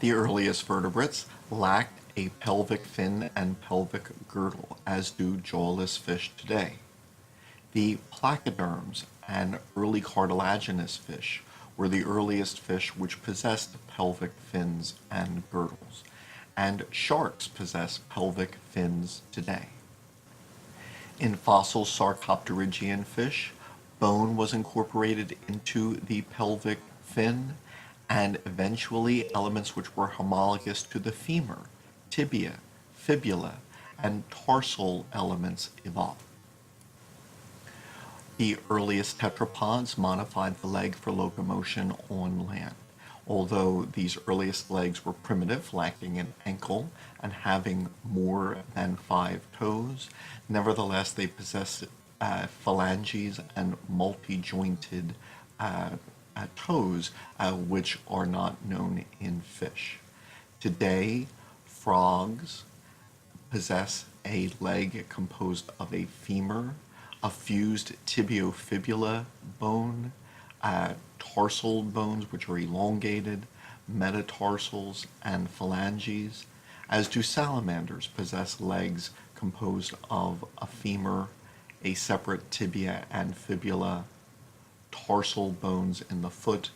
The earliest vertebrates lacked a pelvic fin and pelvic girdle, as do jawless fish today. The placoderms and early cartilaginous fish were the earliest fish which possessed pelvic fins and girdles, and sharks possess pelvic fins today. In fossil sarcopterygian fish, bone was incorporated into the pelvic fin, and eventually elements which were homologous to the femur, tibia, fibula, and tarsal elements evolved. The earliest tetrapods modified the leg for locomotion on land. Although these earliest legs were primitive, lacking an ankle and having more than 5 toes, nevertheless they possessed phalanges and multi-jointed toes, which are not known in fish. Today, frogs possess a leg composed of a femur, a fused tibiofibula bone, tarsal bones which are elongated, metatarsals, and phalanges, as do salamanders possess legs composed of a femur, a separate tibia and fibula, tarsal bones in the foot,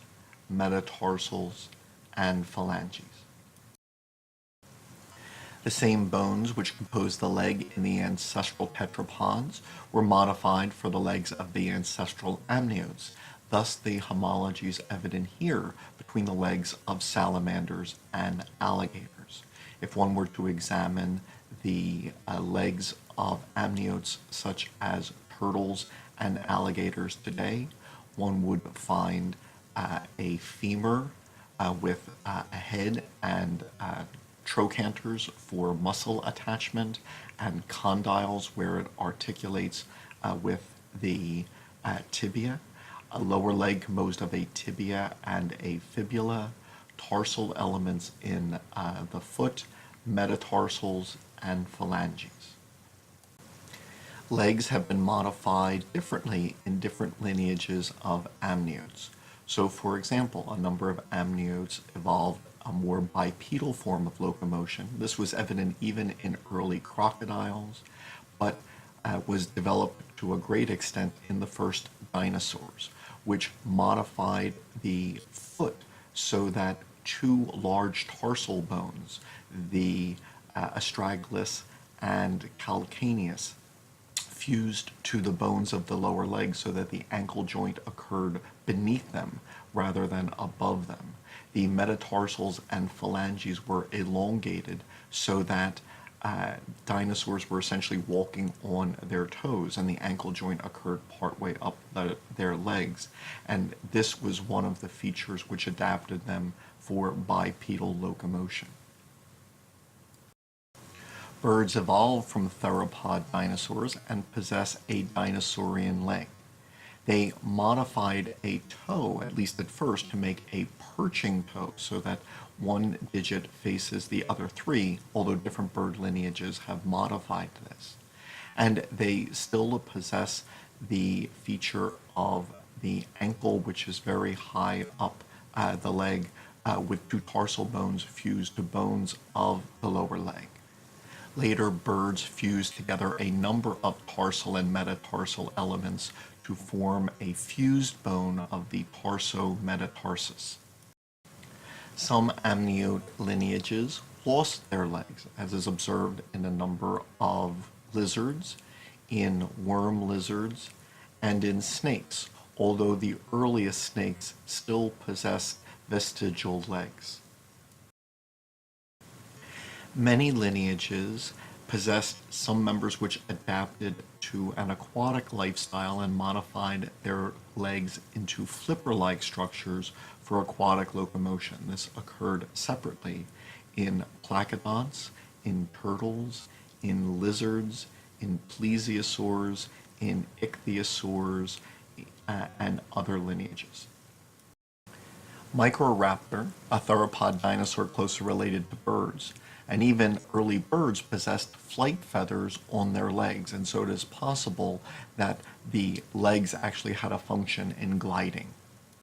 metatarsals, and phalanges. The same bones which compose the leg in the ancestral tetrapods were modified for the legs of the ancestral amniotes. Thus, the homology is evident here between the legs of salamanders and alligators. If one were to examine the legs of amniotes such as turtles and alligators today, one would find a femur with a head and trochanters for muscle attachment, and condyles where it articulates with the tibia, a lower leg composed of a tibia and a fibula, tarsal elements in the foot, metatarsals, and phalanges. Legs have been modified differently in different lineages of amniotes. So, for example, a number of amniotes evolved a more bipedal form of locomotion. This was evident even in early crocodiles, but was developed to a great extent in the first dinosaurs, which modified the foot so that 2 large tarsal bones, the astragalus and calcaneus, fused to the bones of the lower leg so that the ankle joint occurred beneath them rather than above them. The metatarsals and phalanges were elongated so that dinosaurs were essentially walking on their toes, and the ankle joint occurred partway up their legs. And this was one of the features which adapted them for bipedal locomotion. Birds evolved from theropod dinosaurs and possess a dinosaurian leg. They modified a toe, at least at first, to make a perching toe so that one digit faces the other 3, although different bird lineages have modified this. And they still possess the feature of the ankle, which is very high up the leg, with 2 tarsal bones fused to bones of the lower leg. Later, birds fused together a number of tarsal and metatarsal elements to form a fused bone of the tarso-metatarsus. Some amniote lineages lost their legs, as is observed in a number of lizards, in worm lizards, and in snakes, although the earliest snakes still possessed vestigial legs. Many lineages possessed some members which adapted to an aquatic lifestyle and modified their legs into flipper-like structures for aquatic locomotion. This occurred separately in placodonts, in turtles, in lizards, in plesiosaurs, in ichthyosaurs, and other lineages. Microraptor, a theropod dinosaur closely related to birds, and even early birds possessed flight feathers on their legs, and so it is possible that the legs actually had a function in gliding.